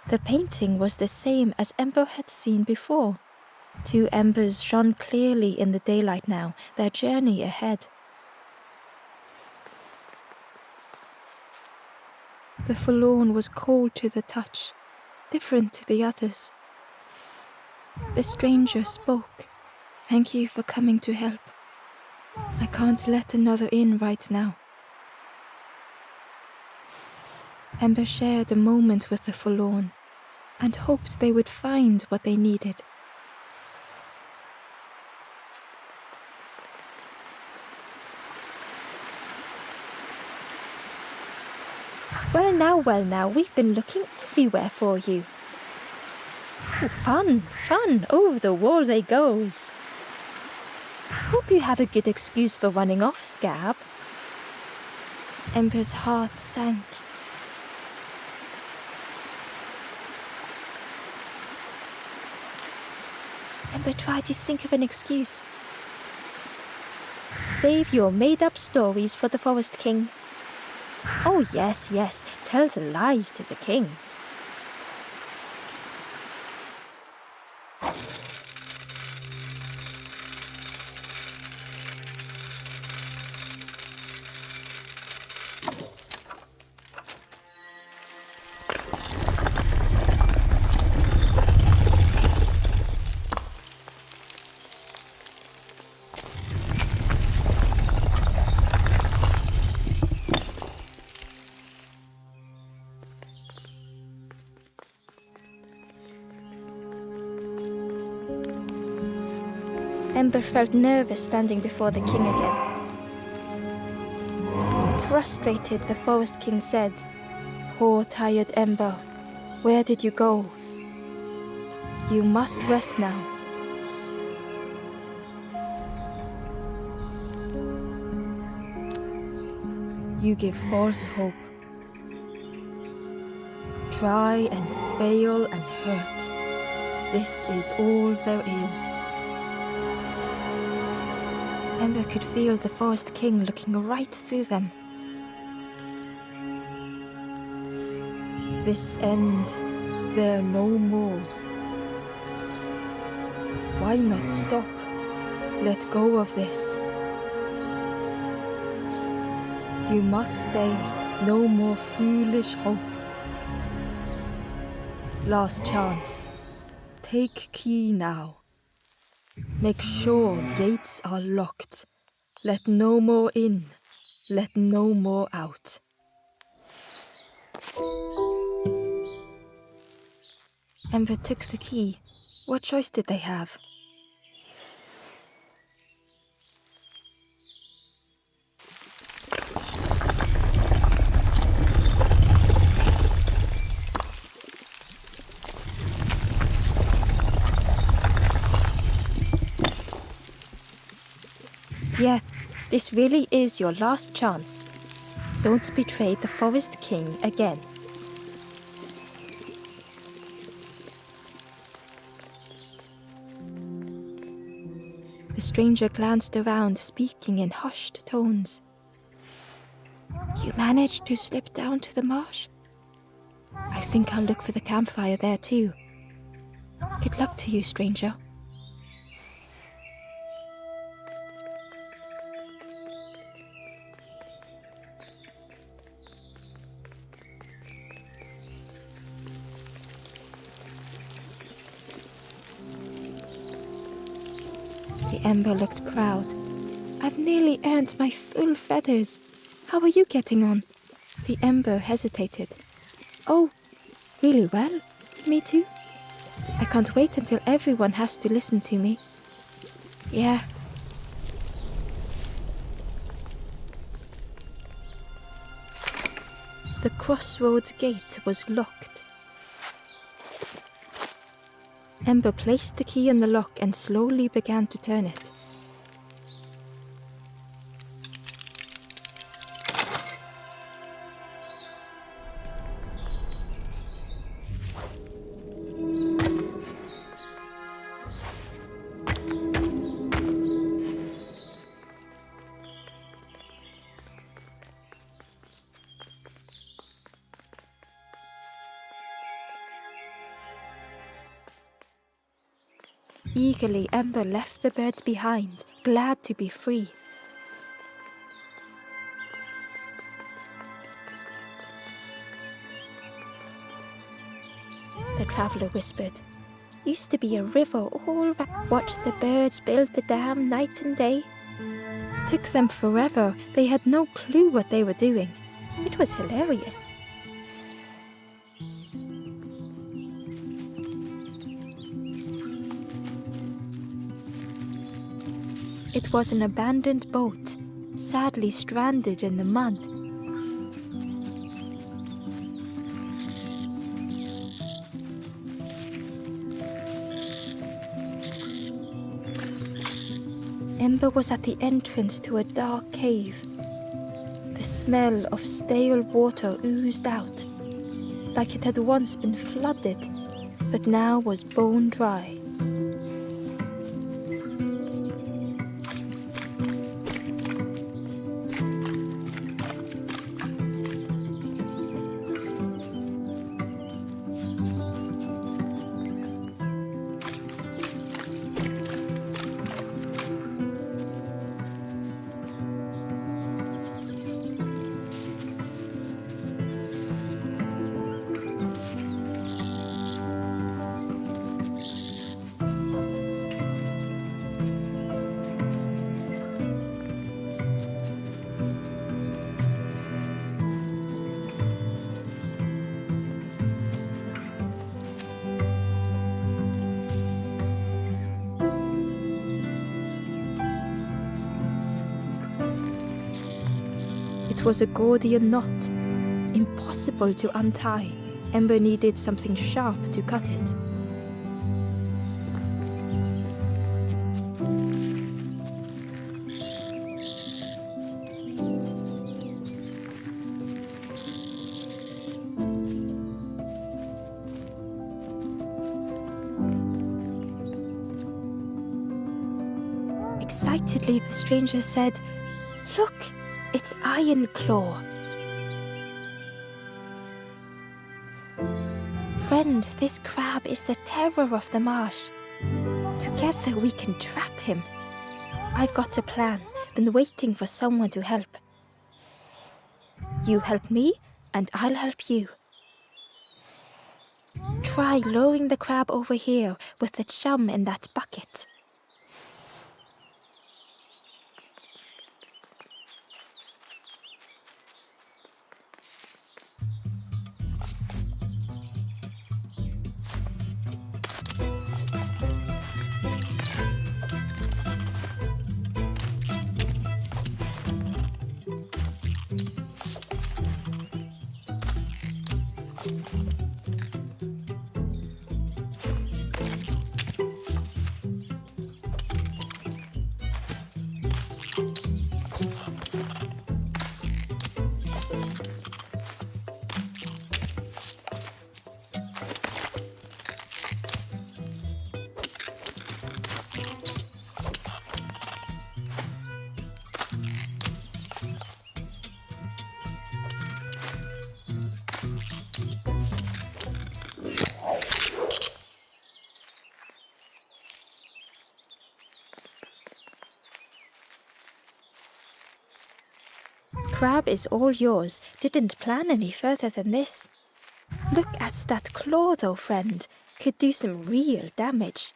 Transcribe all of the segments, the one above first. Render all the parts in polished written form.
The painting was the same as Ember had seen before. Two embers shone clearly in the daylight now, their journey ahead. The forlorn was cold to the touch, different to the others. The stranger spoke. "Thank you for coming to help. I can't let another in right now." Ember shared a moment with the forlorn and hoped they would find what they needed. Well now, we've been looking everywhere for you. Oh, fun, over the wall they goes. Hope you have a good excuse for running off, Scab. Ember's heart sank. Ember tried to think of an excuse. Save your made-up stories for the Forest King. Oh yes, tell the lies to the king. Ember felt nervous standing before the king again. Frustrated, the Forest King said, "Poor tired Ember, where did you go? You must rest now." "You give false hope. Try and fail and hurt. This is all there is." Ember could feel the Forest King looking right through them. This end, there no more. Why not stop? Let go of this. You must stay, no more foolish hope. Last chance. Take key now. Make sure gates are locked. Let no more in. Let no more out. Ember took the key. What choice did they have? Yeah, this really is your last chance. Don't betray the Forest King again. The stranger glanced around, speaking in hushed tones. "You managed to slip down to the marsh? I think I'll look for the campfire there too. Good luck to you, stranger." The Ember looked proud. "I've nearly earned my full feathers. How are you getting on?" The Ember hesitated. "Oh, really well. Me too. I can't wait until everyone has to listen to me. Yeah." The Crossroads Gate was locked. Ember placed the key in the lock and slowly began to turn it. Eagerly, Ember left the birds behind, glad to be free. The traveler whispered. Used to be a river all around. Watched the birds build the dam night and day. Took them forever. They had no clue what they were doing. It was hilarious. It was an abandoned boat, sadly stranded in the mud. Ember was at the entrance to a dark cave. The smell of stale water oozed out, like it had once been flooded, but now was bone dry. It was a Gordian knot, impossible to untie. Ember needed something sharp to cut it. Excitedly, the stranger said, "Look, it's Iron Claw." Friend, this crab is the terror of the marsh. Together we can trap him. I've got a plan, been waiting for someone to help. You help me, and I'll help you. Try lowering the crab over here with the chum in that bucket. Crab is all yours. Didn't plan any further than this. Look at that claw though, friend. Could do some real damage.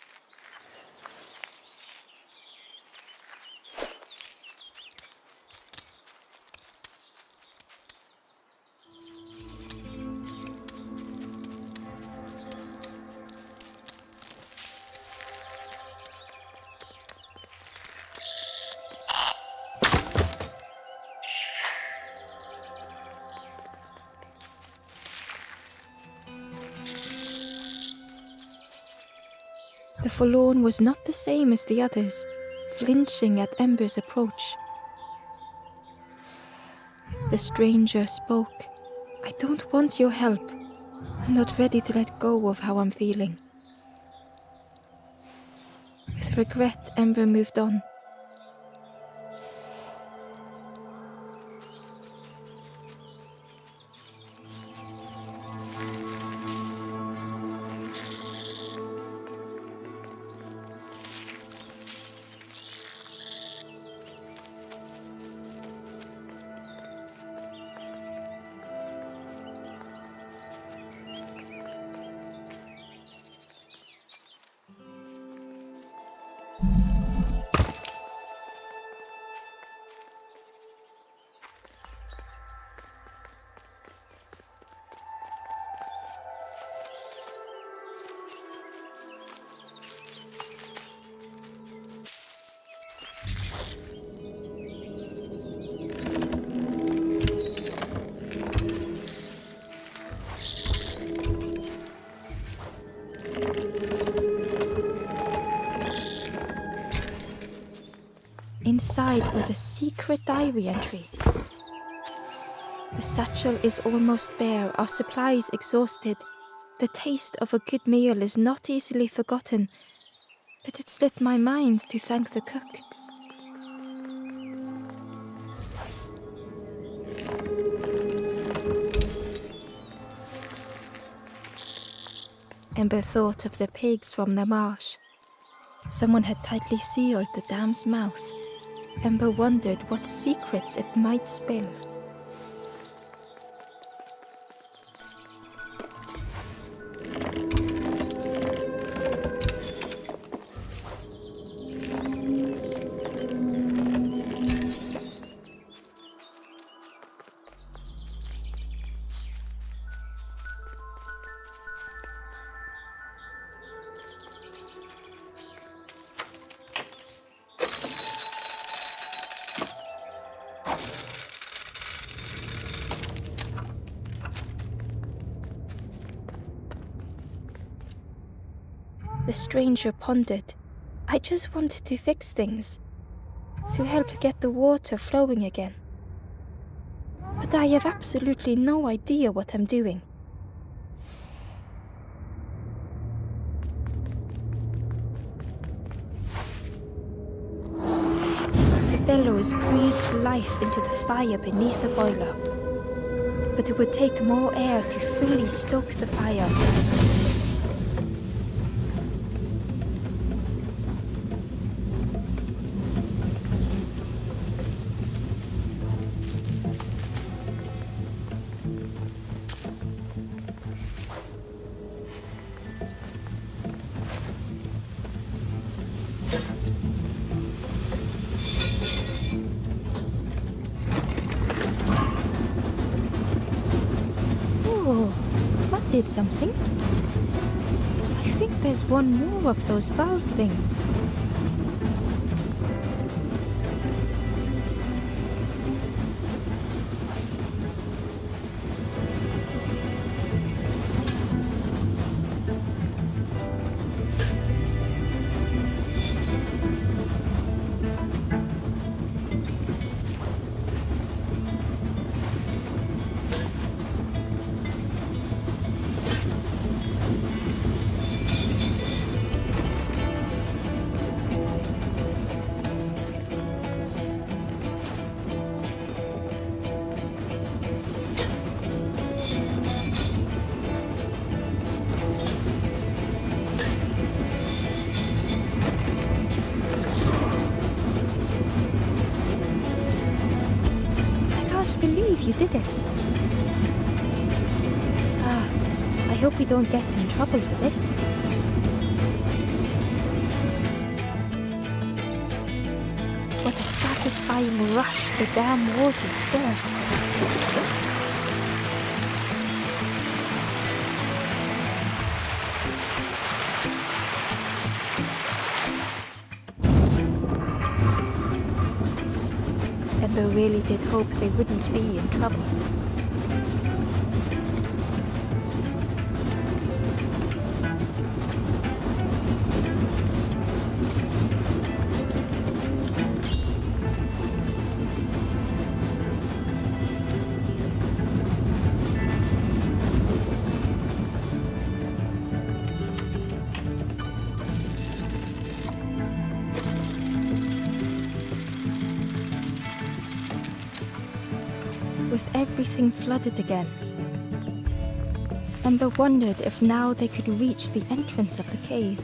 The forlorn was not the same as the others, flinching at Ember's approach. The stranger spoke. "I don't want your help. I'm not ready to let go of how I'm feeling." With regret, Ember moved on. Inside was a secret diary entry. The satchel is almost bare, our supplies exhausted. The taste of a good meal is not easily forgotten, but it slipped my mind to thank the cook. Ember thought of the pigs from the marsh. Someone had tightly sealed the dam's mouth. Ember wondered what secrets it might spill. The stranger pondered. I just wanted to fix things, to help get the water flowing again. But I have absolutely no idea what I'm doing. The bellows breathed life into the fire beneath the boiler, but it would take more air to fully stoke the fire. Did something. I think there's one more of those valve things. You did it. I hope we don't get in trouble for this. What a satisfying rush the dam waters burst. Ember really did hope they wouldn't be in trouble. With everything flooded again, Ember wondered if now they could reach the entrance of the cave.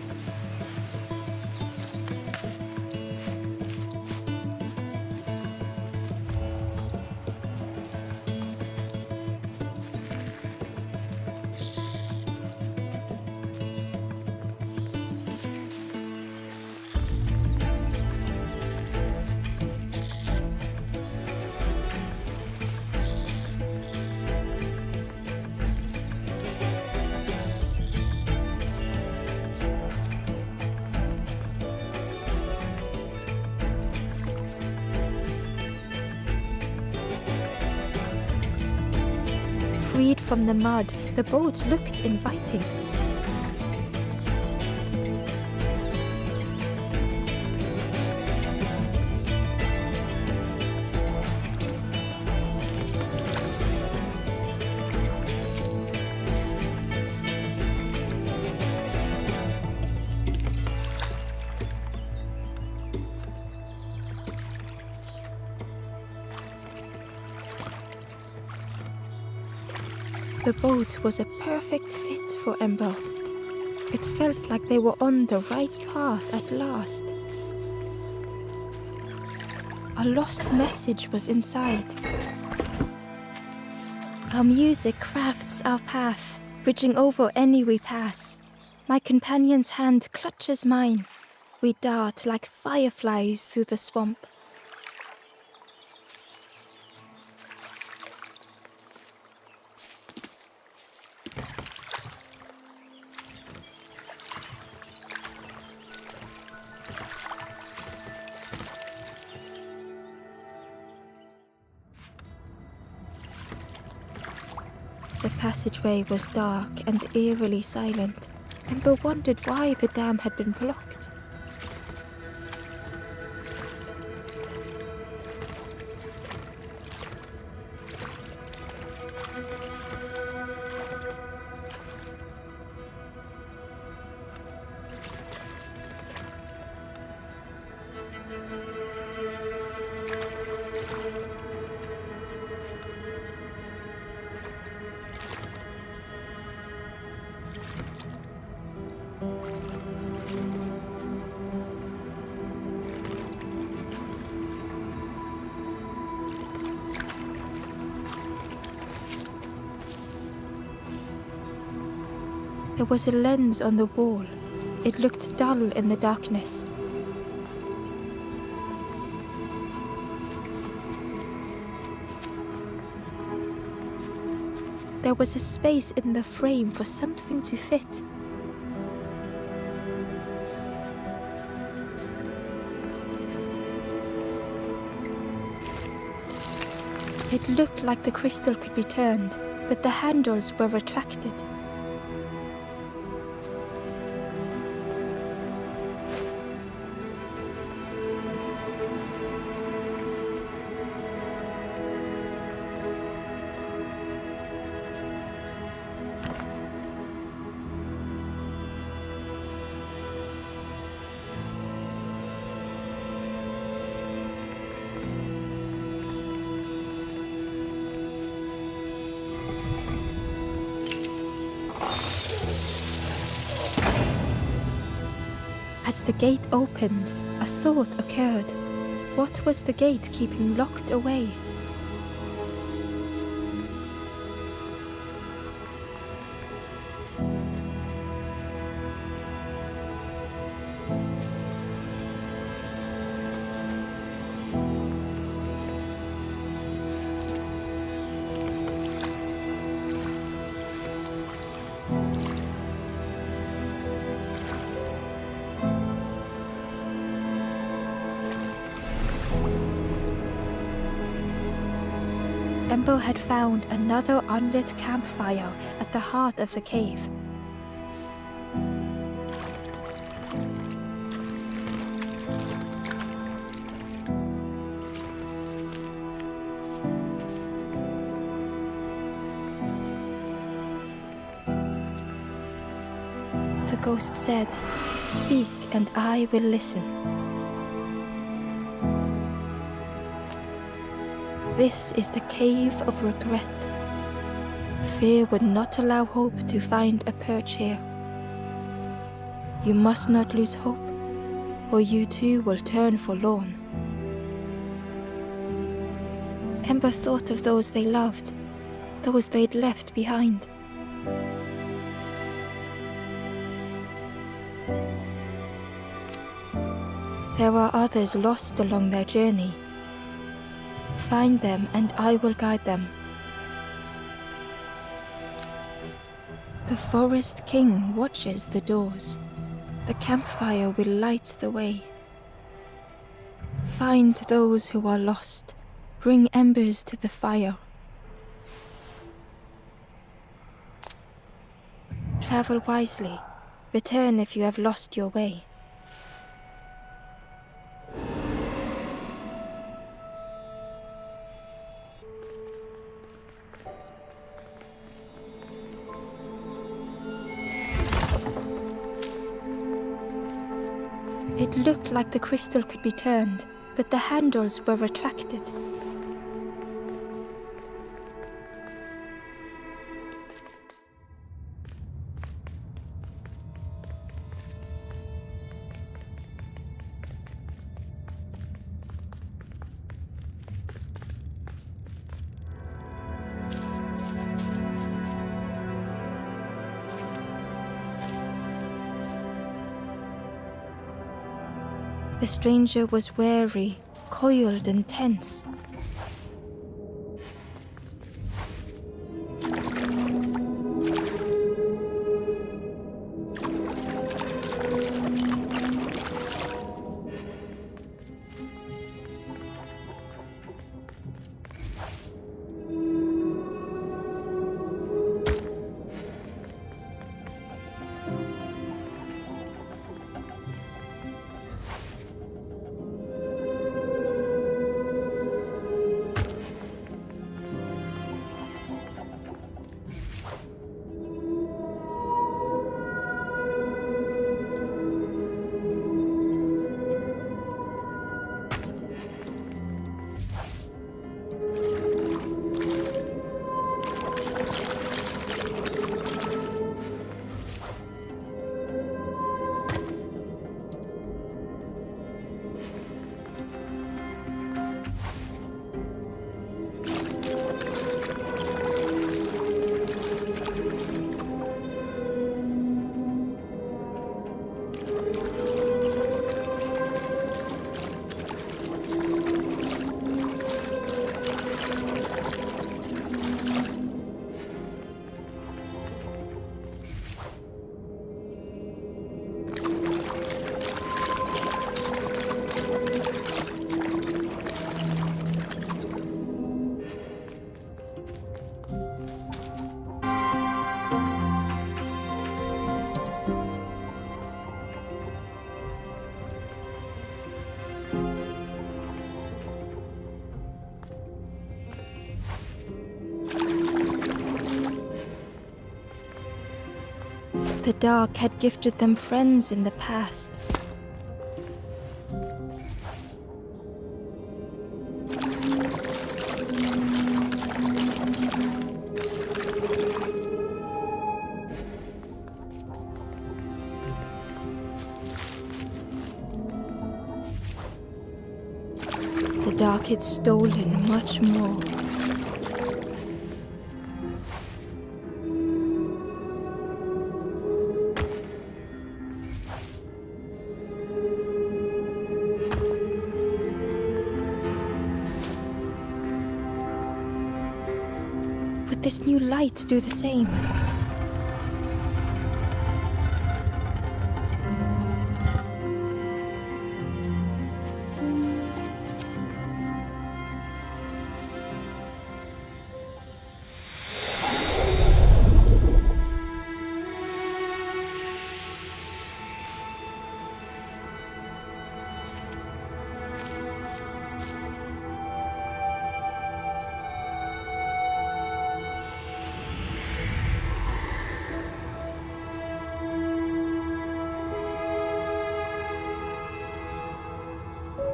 Freed from the mud, the boat looked inviting. The boat was a perfect fit for Ember. It felt like they were on the right path at last. A lost message was inside. Our music crafts our path, bridging over any we pass. My companion's hand clutches mine. We dart like fireflies through the swamp. The passageway was dark and eerily silent. Ember wondered why the dam had been blocked. There was a lens on the wall. It looked dull in the darkness. There was a space in the frame for something to fit. It looked like the crystal could be turned, but the handles were retracted. As the gate opened, a thought occurred. What was the gate keeping locked away? Ember had found another unlit campfire at the heart of the cave. The ghost said, "Speak and I will listen." This is the cave of regret. Fear would not allow hope to find a perch here. You must not lose hope, or you too will turn forlorn. Ember thought of those they loved, those they'd left behind. There are others lost along their journey. Find them and I will guide them. The Forest King watches the doors. The campfire will light the way. Find those who are lost. Bring embers to the fire. Travel wisely. Return if you have lost your way. It looked like the crystal could be turned, but the handles were retracted. The stranger was wary, coiled and tense. The dark had gifted them friends in the past. The dark had stolen much more. Would this new light do the same?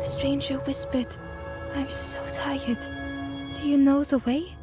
The stranger whispered, "I'm so tired. Do you know the way?"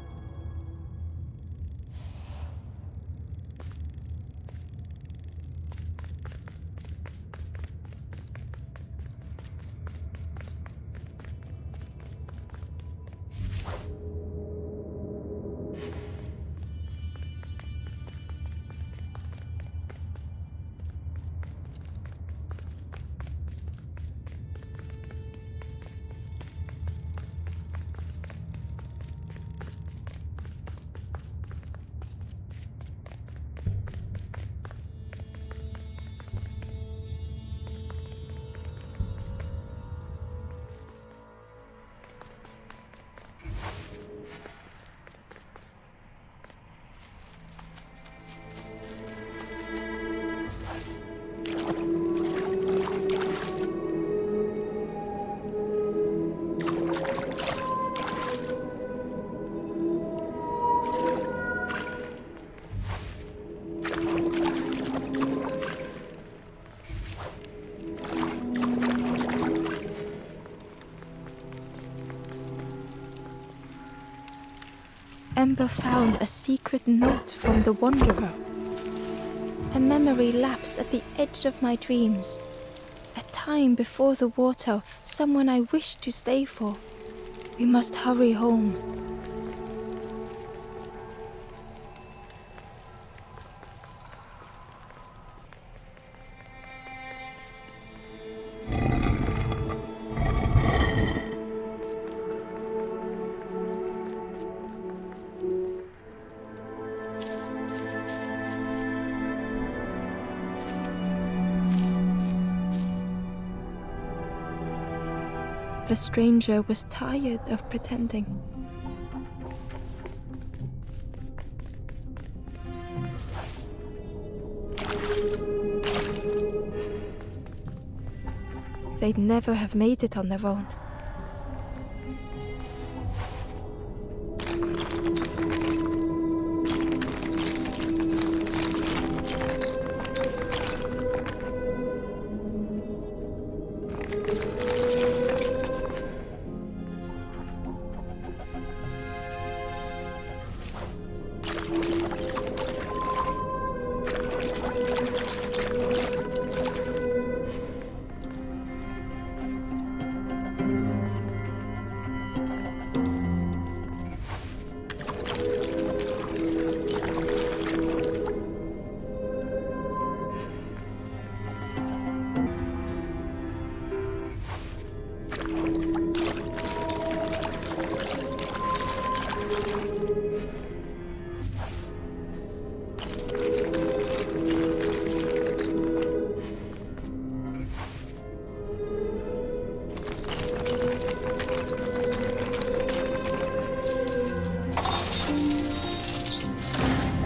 Ember found a secret note from the Wanderer. A memory lapse at the edge of my dreams. A time before the water, someone I wished to stay for. We must hurry home. The stranger was tired of pretending. They'd never have made it on their own.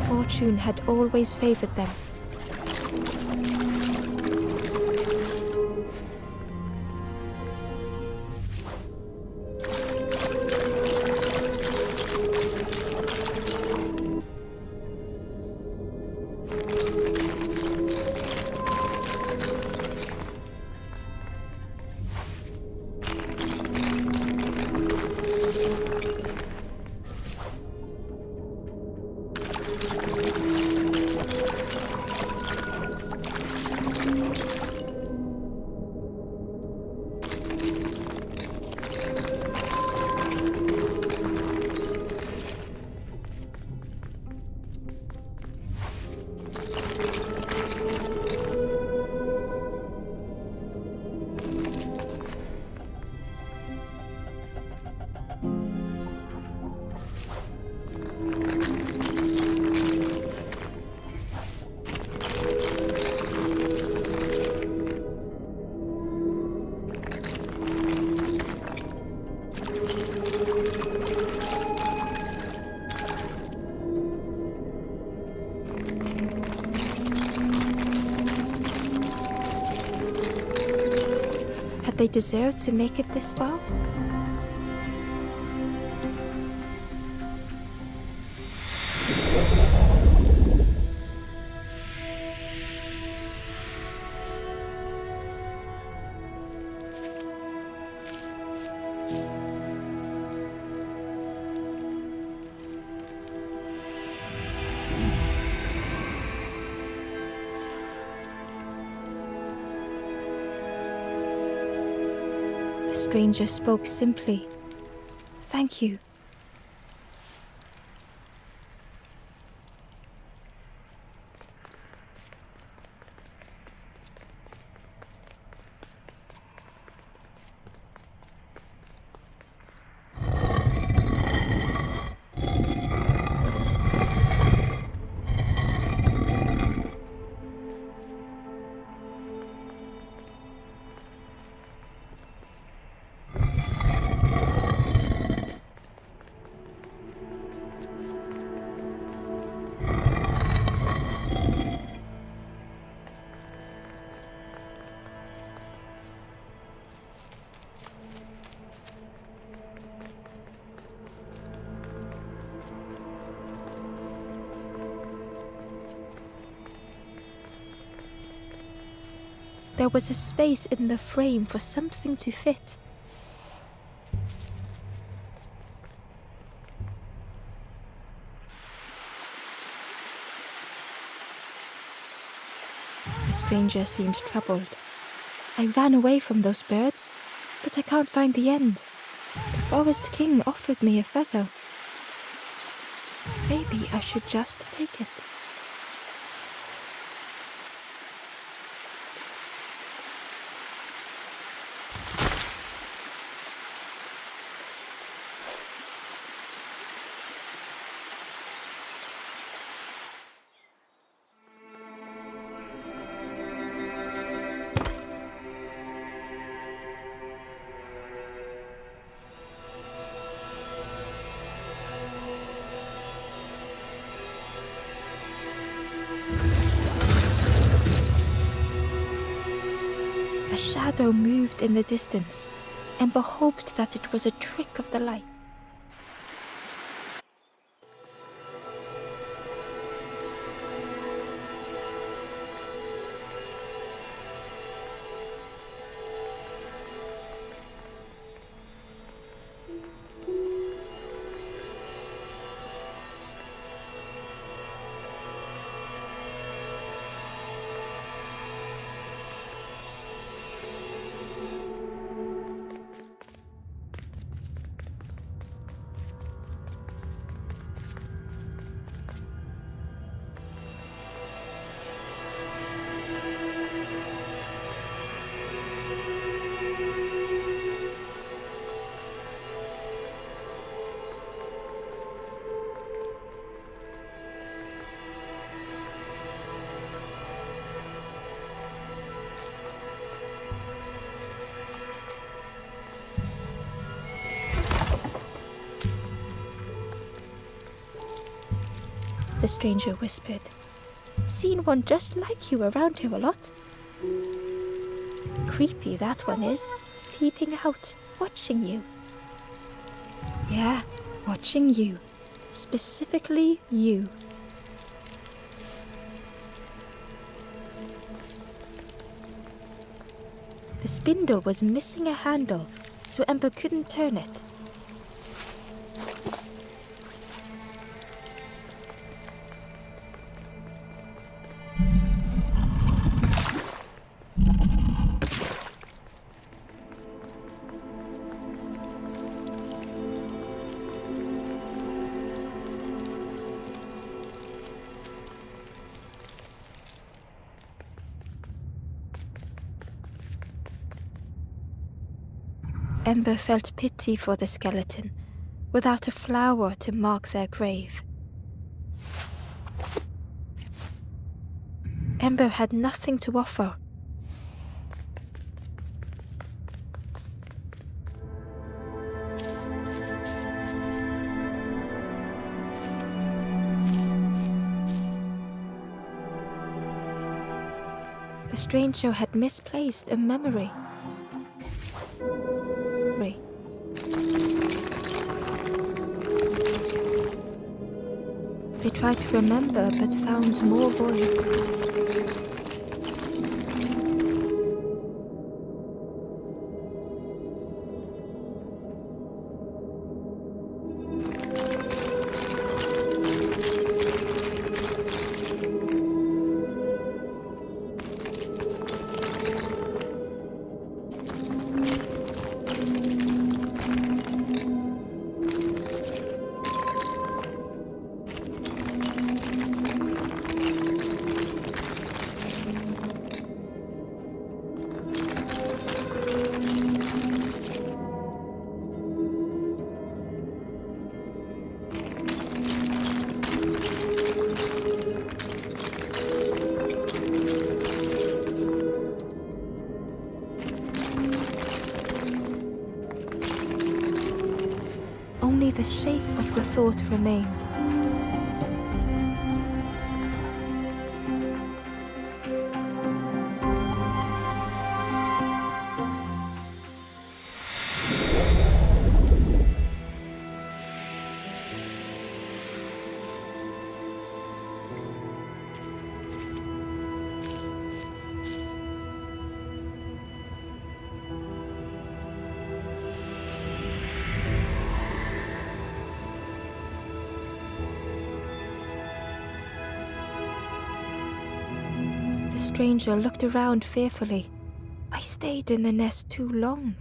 Fortune had always favored them. Had they deserved to make it this far? The stranger spoke simply. "Thank you." There was a space in the frame for something to fit. The stranger seemed troubled. "I ran away from those birds, but I can't find the end. The Forest King offered me a feather. Maybe I should just take it." shadow moved in the distance. Ember hoped that it was a trick of the light. The stranger whispered. Seen one just like you around here a lot. Creepy that one is, peeping out, watching you. Yeah, watching you. Specifically you. The spindle was missing a handle, so Ember couldn't turn it. Ember felt pity for the skeleton, without a flower to mark their grave. Ember had nothing to offer. The stranger had misplaced a memory. They tried to remember but found more voids. Only the shape of the thought remained. The stranger looked around fearfully. I stayed in the nest too long.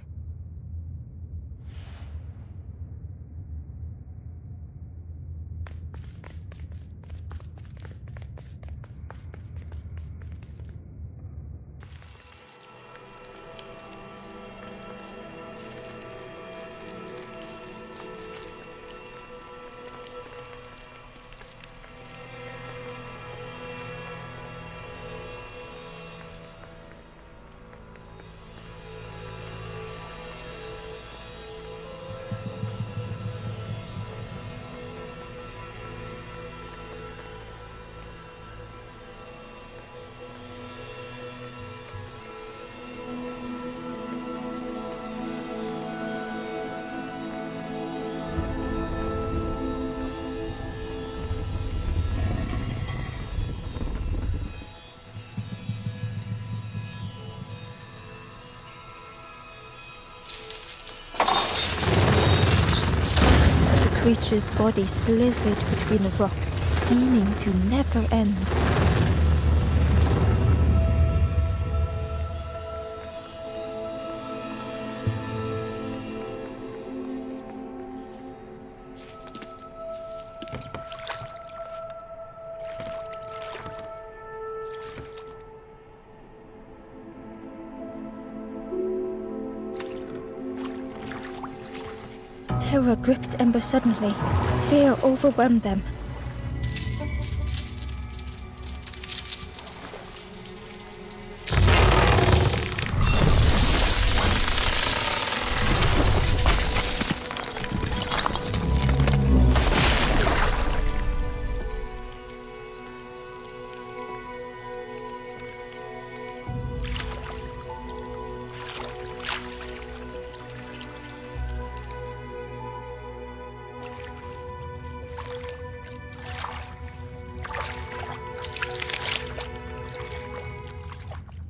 creature's body slithered between the rocks, seeming to never end. Terror gripped Ember suddenly. Fear overwhelmed them.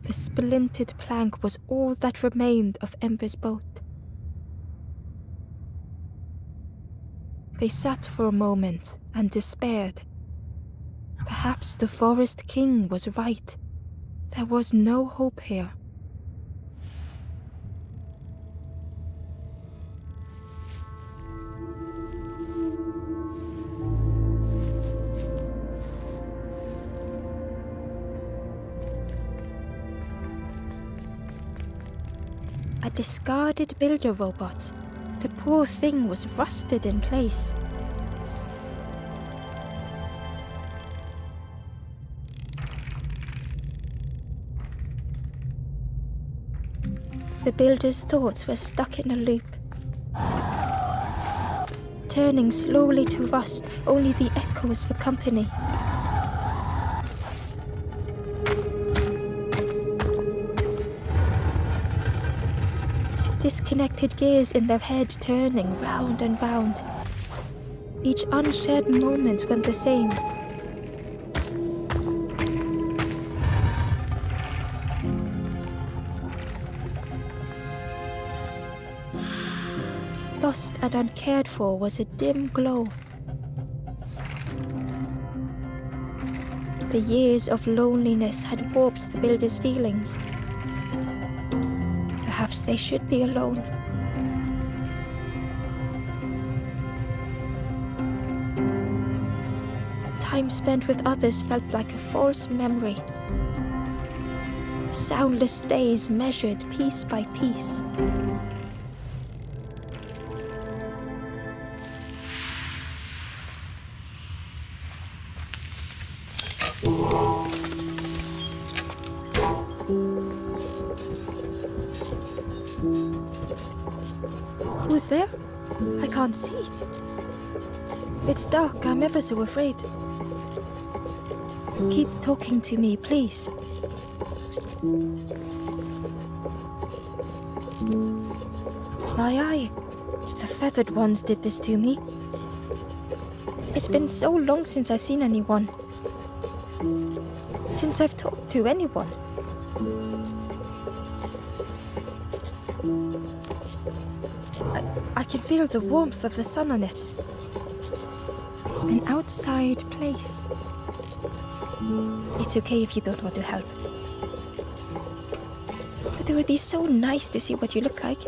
The splintered plank was all that remained of Ember's boat. They sat for a moment and despaired. Perhaps the Forest King was right. There was no hope here. A discarded builder robot. The poor thing was rusted in place. The builder's thoughts were stuck in a loop, turning slowly to rust, only the echoes for company. Disconnected gears in their head turning round and round. Each unshared moment went the same. Lost and uncared for was a dim glow. The years of loneliness had warped the builder's feelings. Perhaps they should be alone. Time spent with others felt like a false memory. Soundless days measured piece by piece. Who's there? I can't see. It's dark, I'm ever so afraid. Keep talking to me, please. My eye. The feathered ones did this to me. It's been so long since I've seen anyone. Since I've talked to anyone. I can feel the warmth of the sun on it. An outside place. It's okay if you don't want to help. But it would be so nice to see what you look like.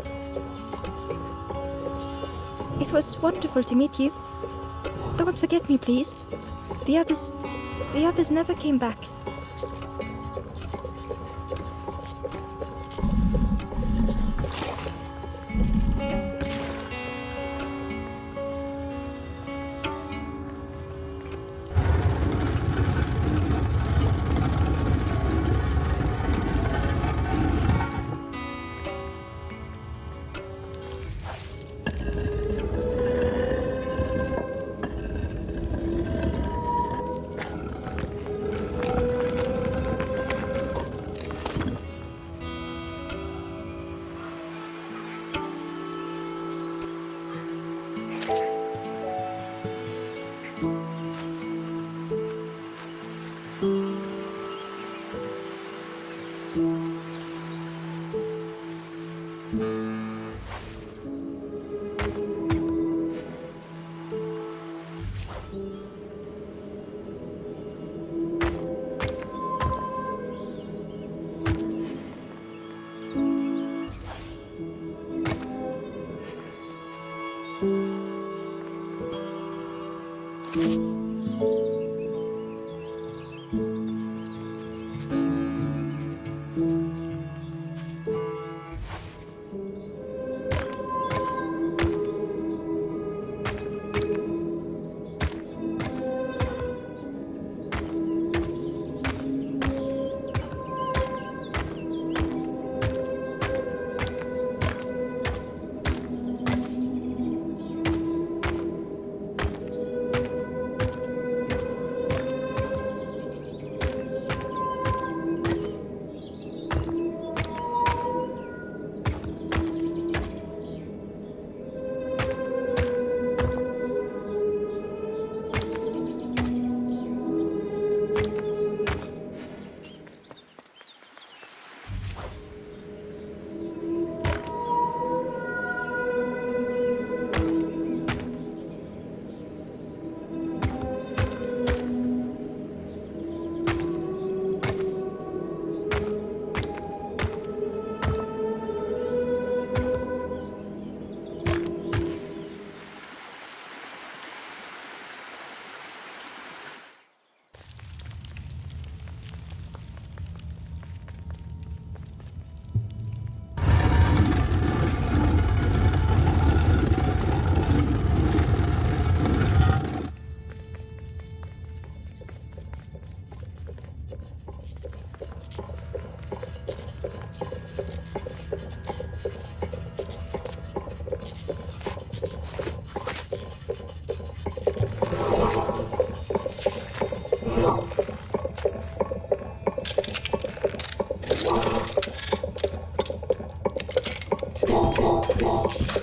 It was wonderful to meet you. Don't forget me, please. The others never came back.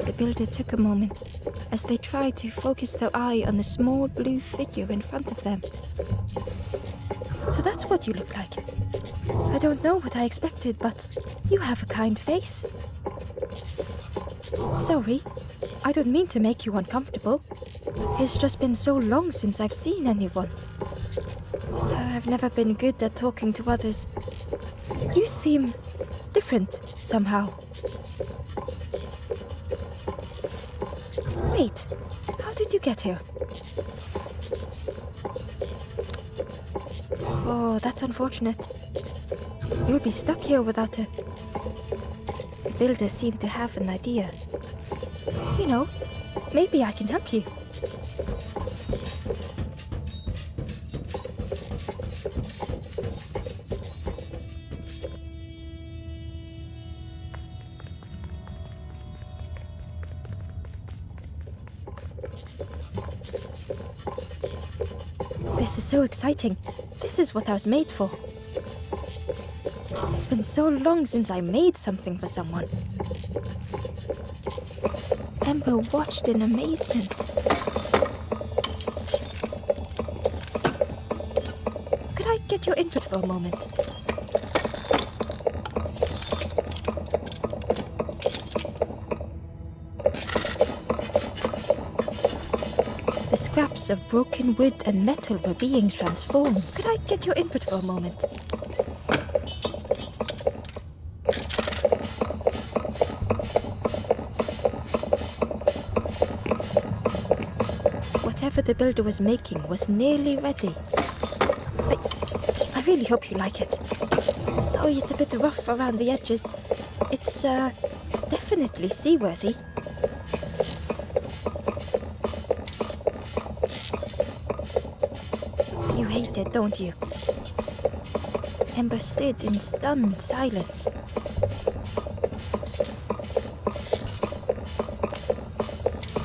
The builder took a moment as they tried to focus their eye on the small blue figure in front of them. So that's what you look like. I don't know what I expected, but you have a kind face. Sorry, I don't mean to make you uncomfortable. It's just been so long since I've seen anyone. I've never been good at talking to others. You seem different somehow. Wait, how did you get here? Oh, that's unfortunate. You'll be stuck here without a... The builder seemed to have an idea. You know, maybe I can help you. This is so exciting. This is what I was made for. It's been so long since I made something for someone. Ember watched in amazement. Could I get your input for a moment? The scraps of broken wood and metal were being transformed. Could I get your input for a moment? Whatever the builder was making was nearly ready. I really hope you like it. Sorry it's a bit rough around the edges. It's definitely seaworthy. You hate it, don't you? Ember stood in stunned silence.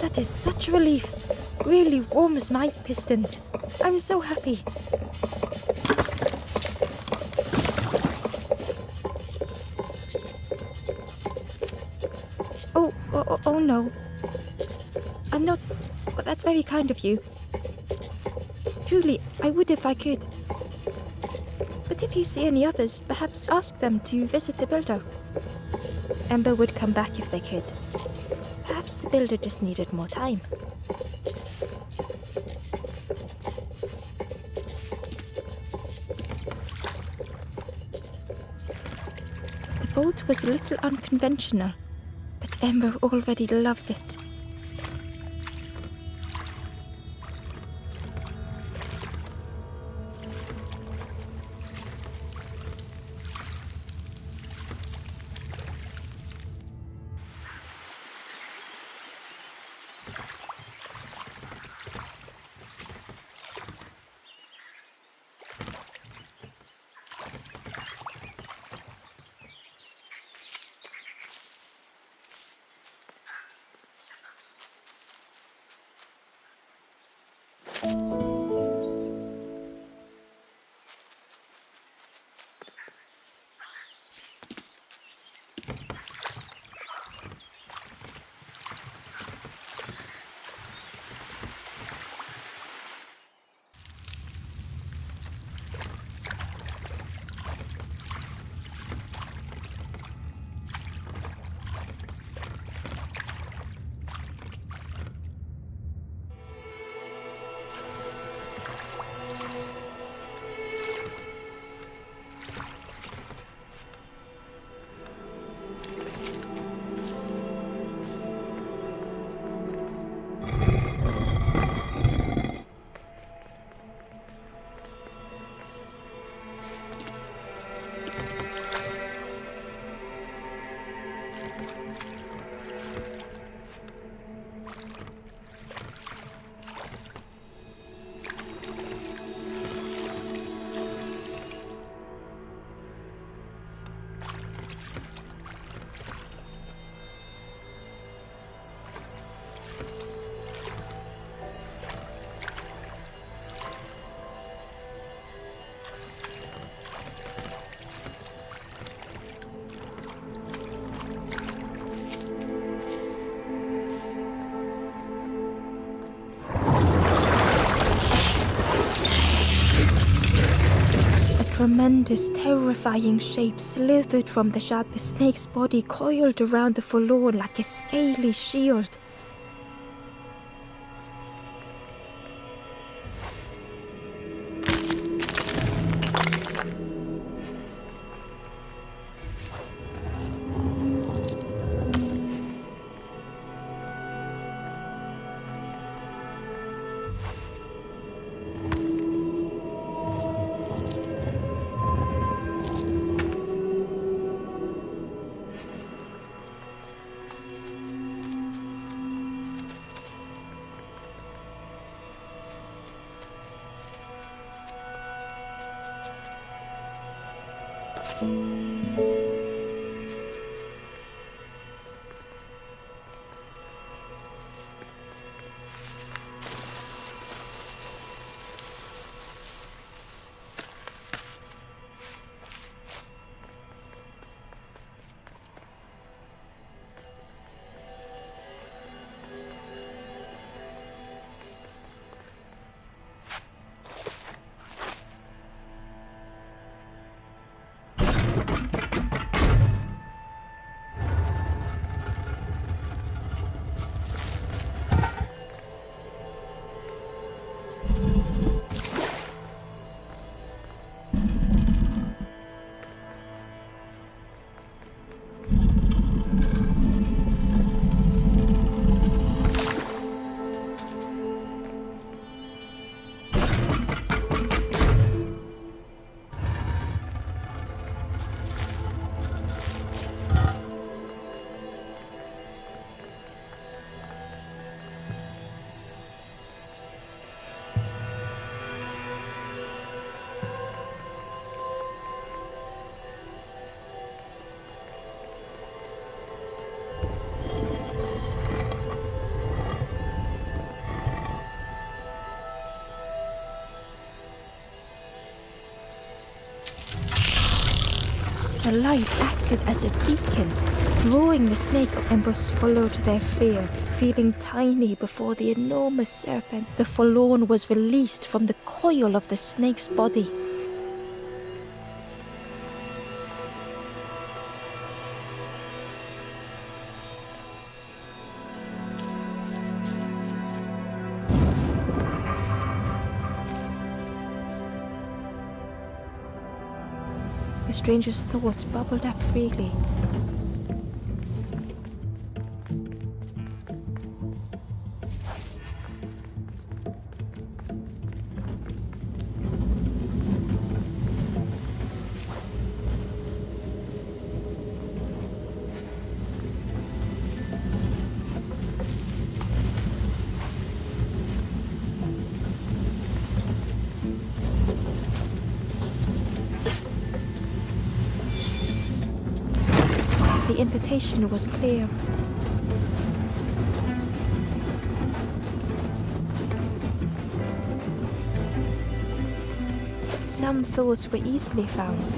That is such a relief. Really warms my pistons. I'm so happy. Oh no. I'm not... Well, that's very kind of you. Truly, I would if I could. But if you see any others, perhaps ask them to visit the builder. Ember would come back if they could. Perhaps the builder just needed more time. The boat was a little unconventional, but Ember already loved it. tremendous, terrifying shape slithered from the shadow. The snake's body coiled around the forlorn like a scaly shield. The light acted as a beacon, drawing the snake. Embers followed their fear, feeling tiny before the enormous serpent. The forlorn was released from the coil of the snake's body. The stranger's thoughts bubbled up freely. The invitation was clear. Some thoughts were easily found.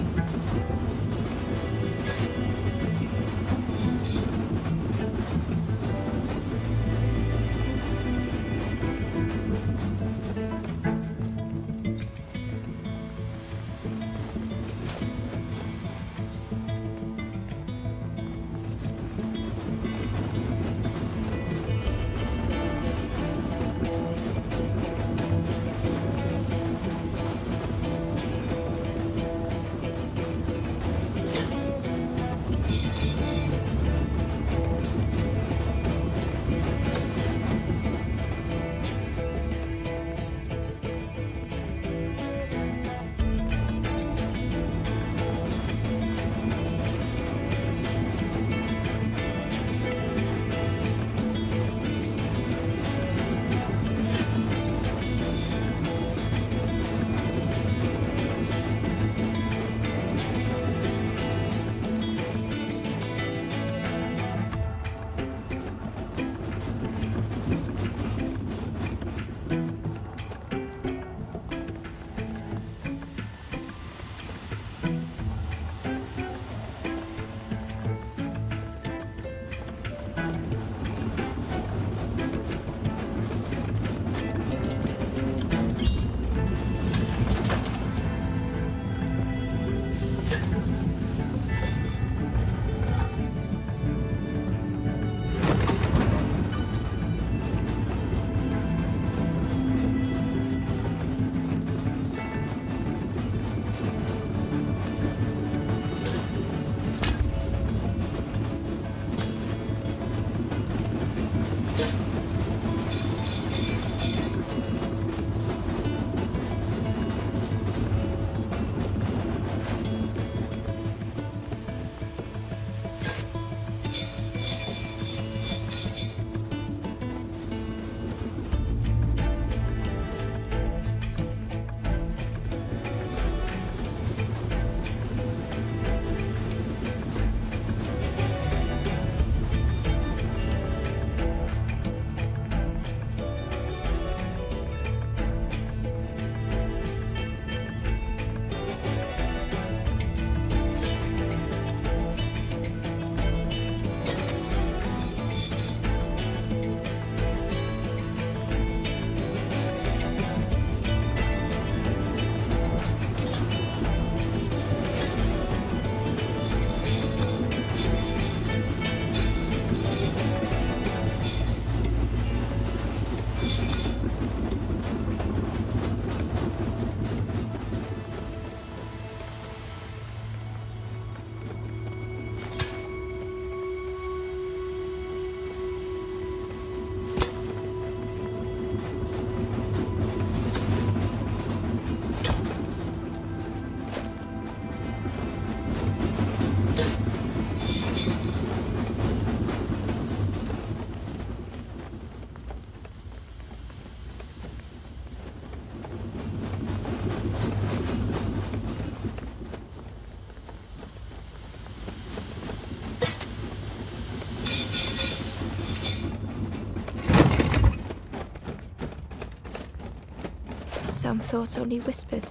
some thoughts only whispered.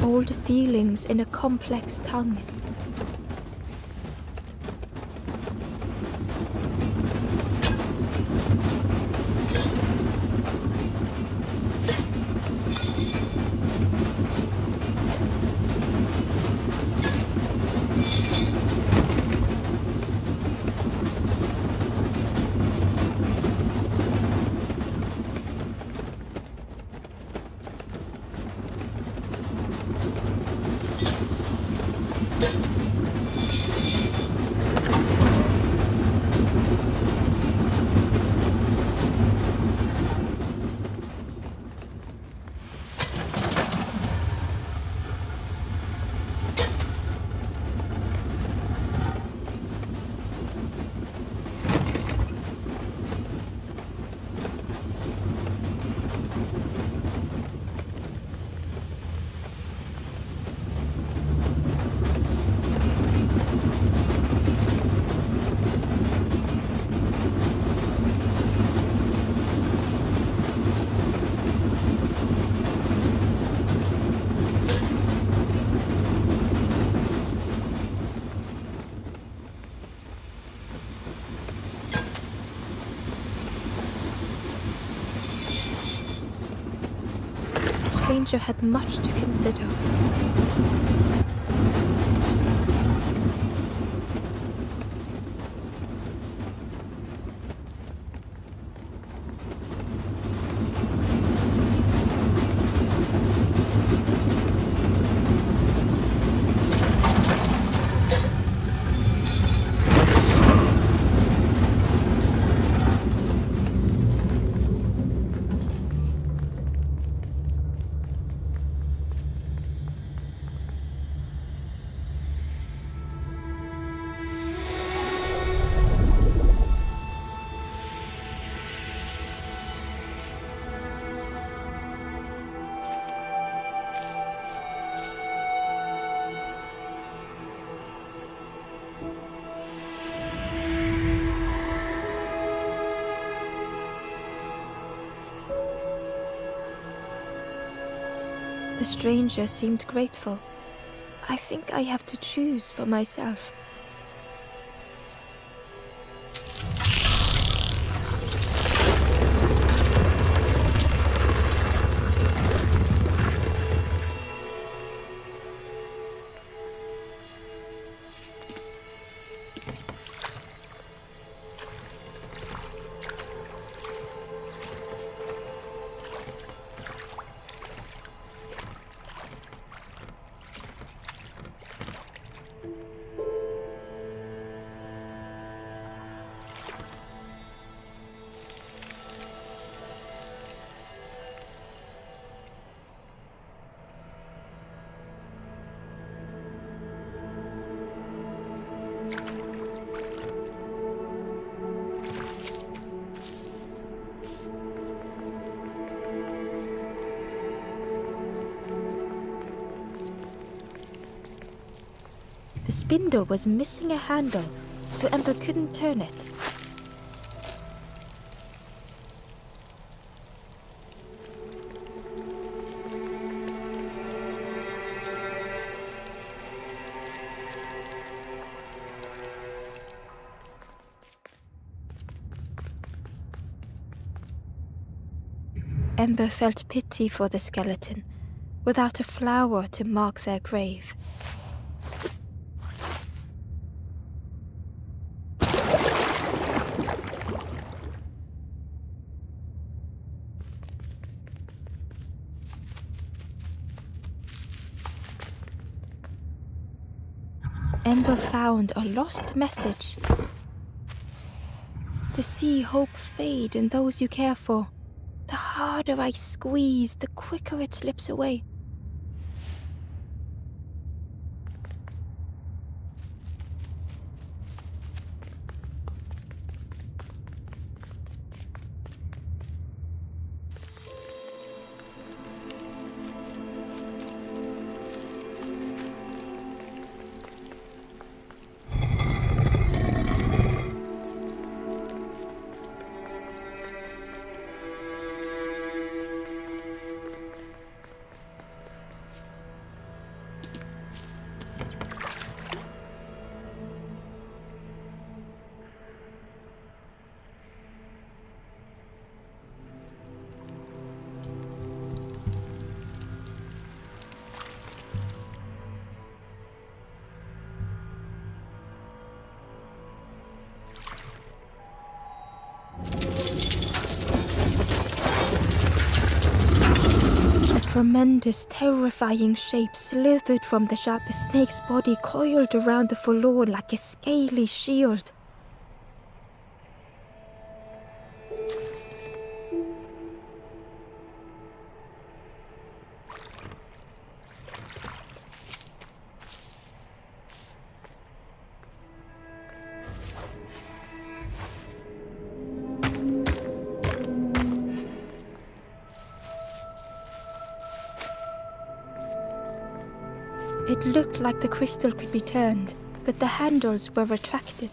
Old feelings in a complex tongue. The stranger had much to consider. The stranger seemed grateful. I think I have to choose for myself. The spindle was missing a handle, so Ember couldn't turn it. Ember felt pity for the skeleton, without a flower to mark their grave. Ember found a lost message. To see hope fade in those you care for, the harder I squeeze, the quicker it slips away. Tremendous, terrifying shape slithered from the shadow. The snake's body coiled around the forlorn like a scaly shield. It looked like the crystal could be turned, but the handles were retracted.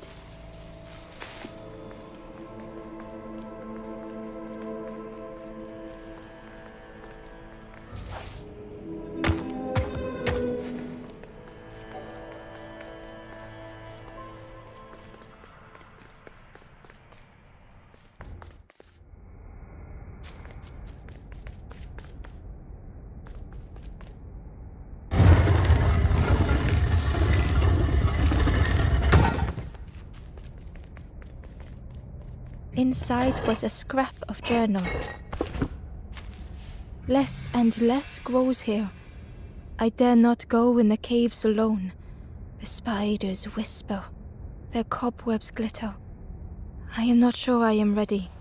Inside was a scrap of journal. Less and less grows here. I dare not go in the caves alone. The spiders whisper. Their cobwebs glitter. I am not sure I am ready.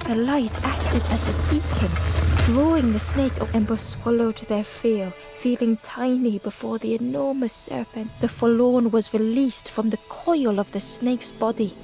The light acted as a beacon, drawing the snake. Ember swallowed their fear, feeling tiny before the enormous serpent. The forlorn was released from the coil of the snake's body.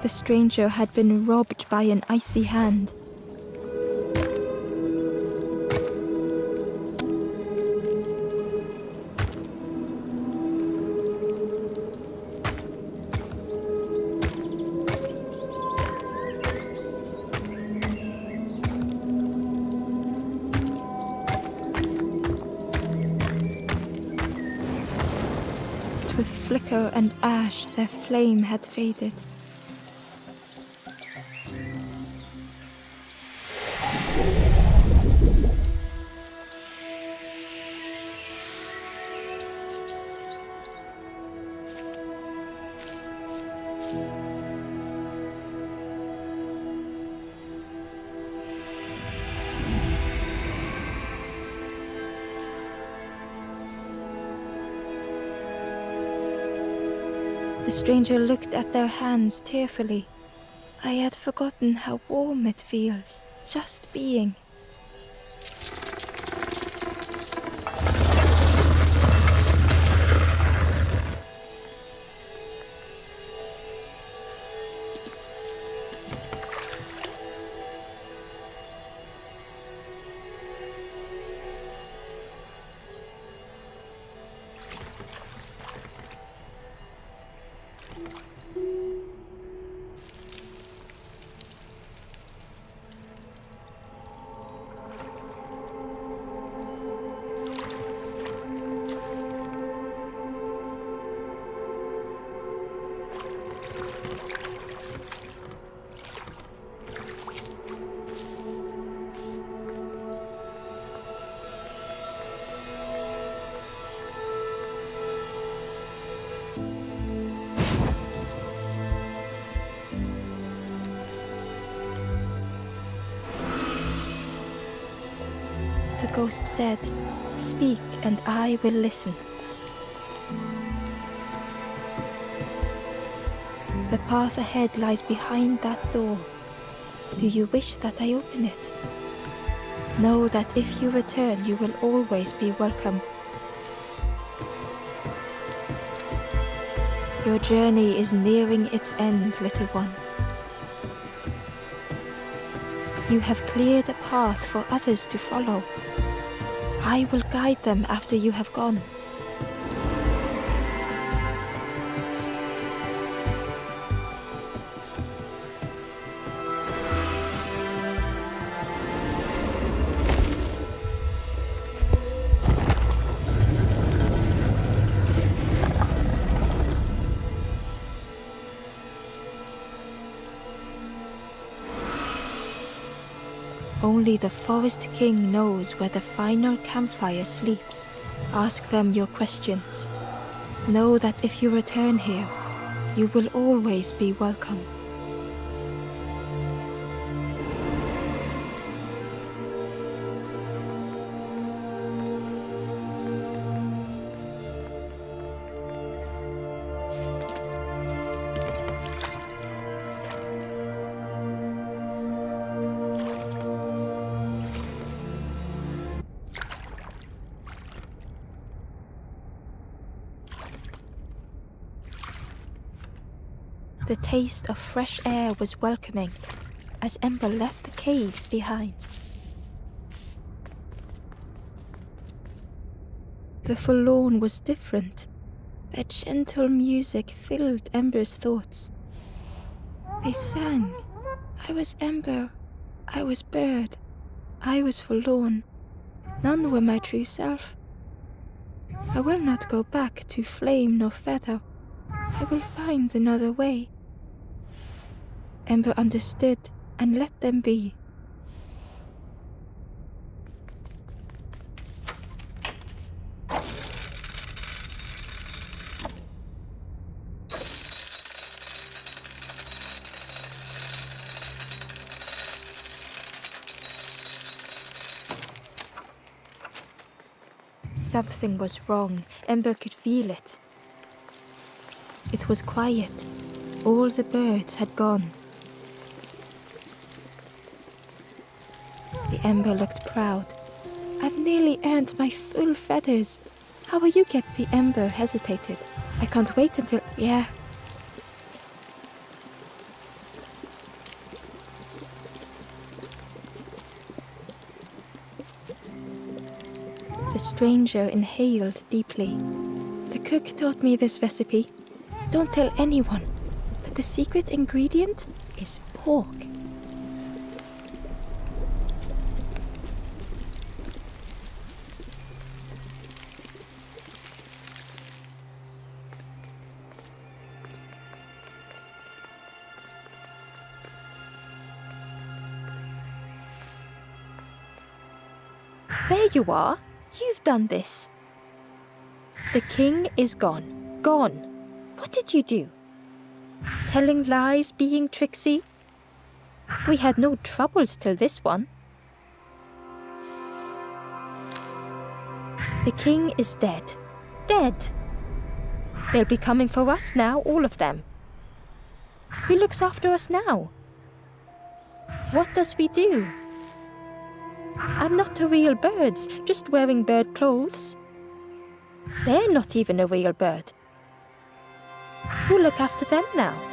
The stranger had been robbed by an icy hand. With flicker and ash, their flame had faded. The stranger looked at their hands tearfully. I had forgotten how warm it feels, just being. The ghost said, "Speak and I will listen." The path ahead lies behind that door. Do you wish that I open it? Know that if you return, you will always be welcome. Your journey is nearing its end, little one. You have cleared a path for others to follow. I will guide them after you have gone. Only the Forest King knows where the final campfire sleeps. Ask them your questions. Know that if you return here, you will always be welcome. The taste of fresh air was welcoming as Ember left the caves behind. The forlorn was different. Their gentle music filled Ember's thoughts. They sang. I was Ember. I was bird. I was forlorn. None were my true self. I will not go back to flame nor feather. I will find another way. Ember understood and let them be. Something was wrong. Ember could feel it. It was quiet. All the birds had gone. The Ember looked proud. I've nearly earned my full feathers. How will you get? The Ember hesitated. I can't wait until... Yeah. The stranger inhaled deeply. The cook taught me this recipe. Don't tell anyone, but the secret ingredient is pork. There you are. You've done this. The king is gone. Gone. What did you do? Telling lies, being tricksy? We had no troubles till this one. The king is dead. Dead. They'll be coming for us now, all of them. Who looks after us now? What does we do? I'm not a real bird, just wearing bird clothes. They're not even a real bird. Who'll look after them now?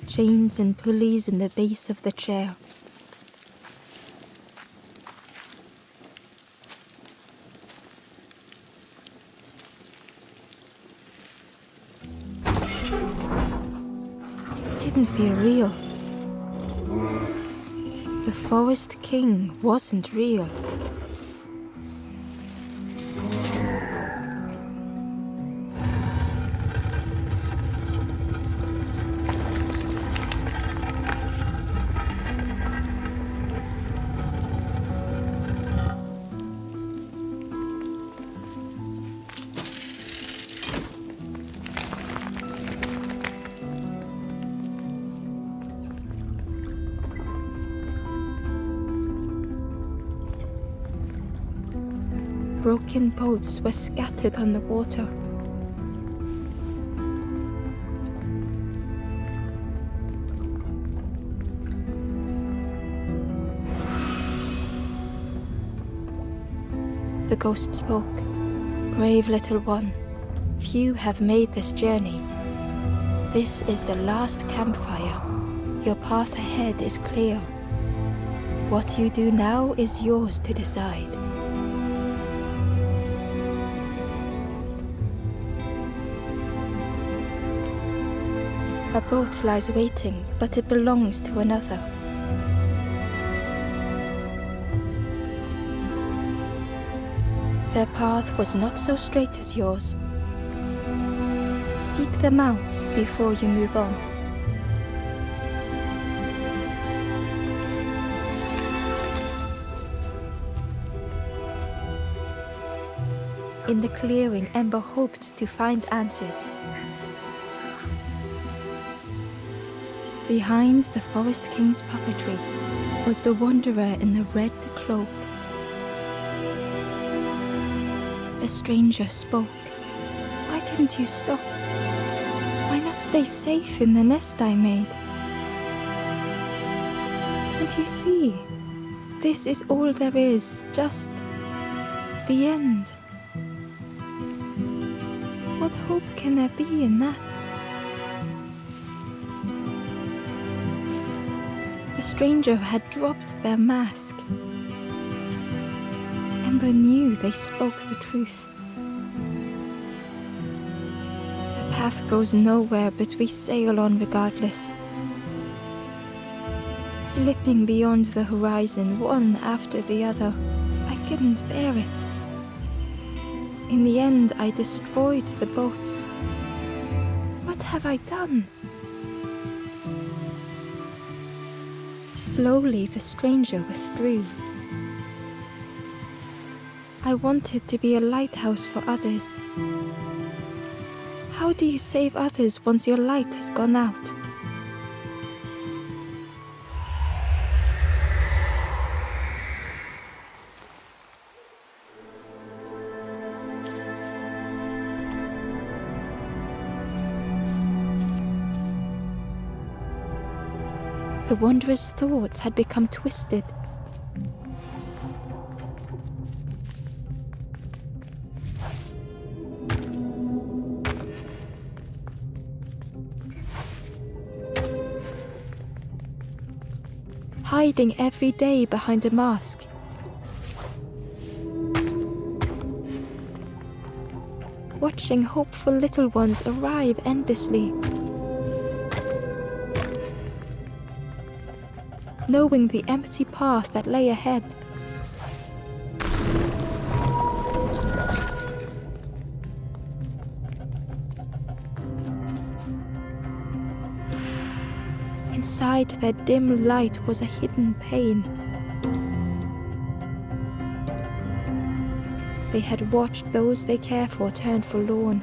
Chains and pulleys in the base of the chair. It didn't feel real. The Forest King wasn't real. Broken boats were scattered on the water. The ghost spoke. Brave little one, few have made this journey. This is the last campfire. Your path ahead is clear. What you do now is yours to decide. A boat lies waiting, but it belongs to another. Their path was not so straight as yours. Seek them out before you move on. In the clearing, Ember hoped to find answers. Behind the Forest King's puppetry was the wanderer in the red cloak. The stranger spoke. Why didn't you stop? Why not stay safe in the nest I made? Don't you see? This is all there is, just the end. What hope can there be in that? The stranger had dropped their mask. Ember knew they spoke the truth. The path goes nowhere, but we sail on regardless. Slipping beyond the horizon, one after the other, I couldn't bear it. In the end, I destroyed the boats. What have I done? Slowly, the stranger withdrew. I wanted to be a lighthouse for others. How do you save others once your light has gone out? The wanderer's thoughts had become twisted. Hiding every day behind a mask. Watching hopeful little ones arrive endlessly. Knowing the empty path that lay ahead. Inside their dim light was a hidden pain. They had watched those they care for turn forlorn.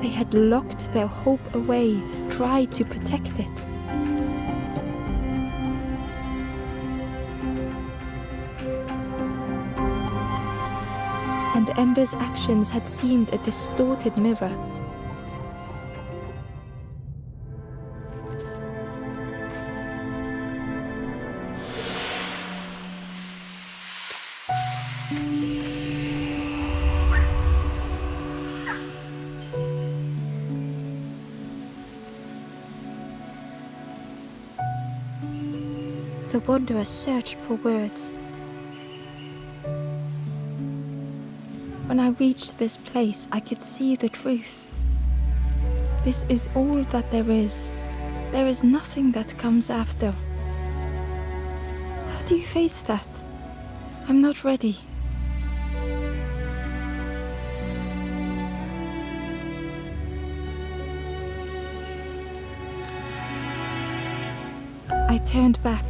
They had locked their hope away, tried to protect it. And Ember's actions had seemed a distorted mirror. The wanderer searched for words. When I reached this place, I could see the truth. This is all that there is. There is nothing that comes after. How do you face that? I'm not ready. I turned back,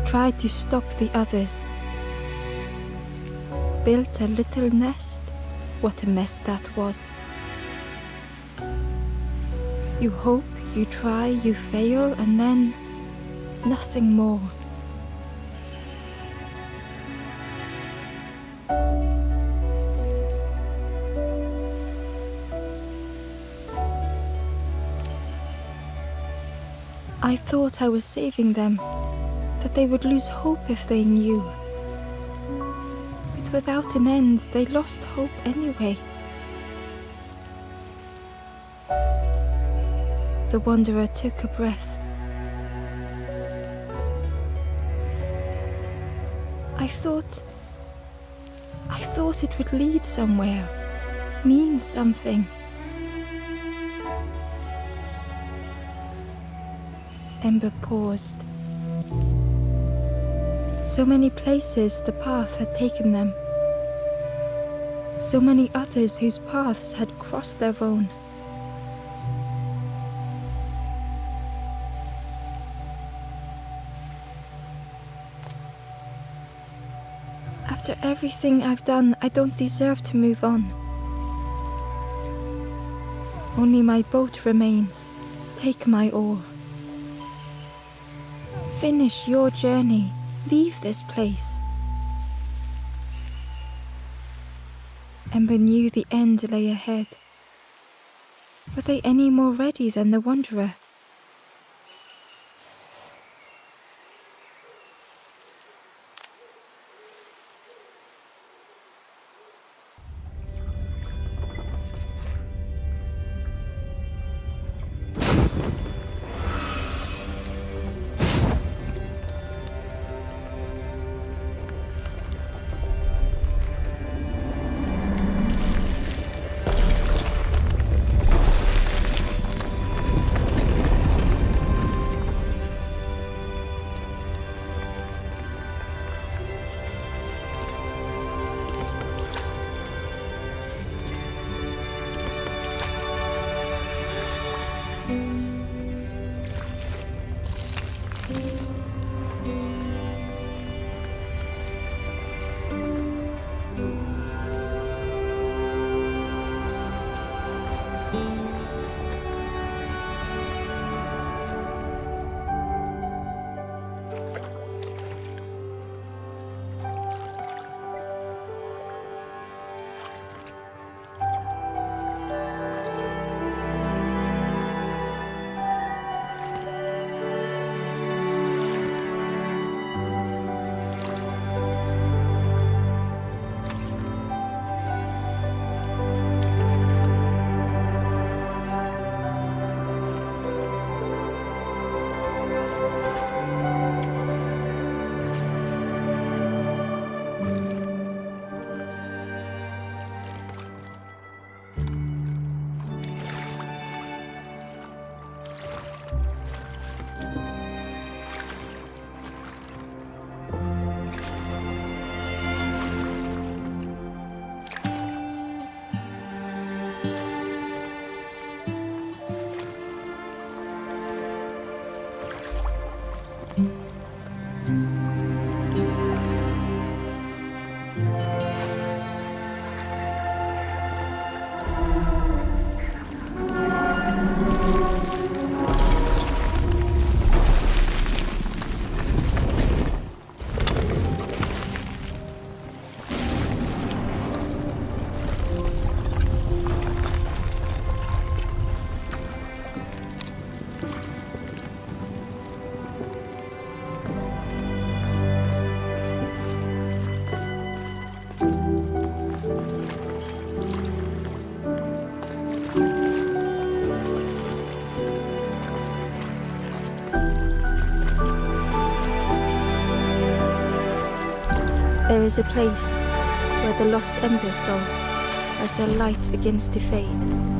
tried to stop the others. Built a little nest. What a mess that was. You hope, you try, you fail, and then nothing more. I thought I was saving them, that they would lose hope if they knew. But without an end, they lost hope anyway. The wanderer took a breath. I thought it would lead somewhere, mean something. Ember paused. So many places the path had taken them. So many others whose paths had crossed their own. After everything I've done, I don't deserve to move on. Only my boat remains. Take my oar. Finish your journey. Leave this place. Ember knew the end lay ahead. Were they any more ready than the wanderer? There is a place where the lost embers go as their light begins to fade.